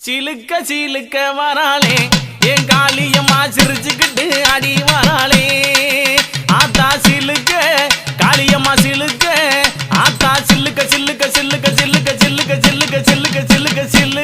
சிலுக்க சிலுக்க வராளே என் காளியம்மா சிரிச்சுக்கிட்டு அடி வராளே ஆத்தா சிலுக்க காளியம்மா சிலுக்க ஆத்தா சில்லுக்க சில்லுக்க சில்லுக்க சில்லுக்க சில்லுக்க சில்லுக்க சில்லுக்க சில்லுக்க சில்லு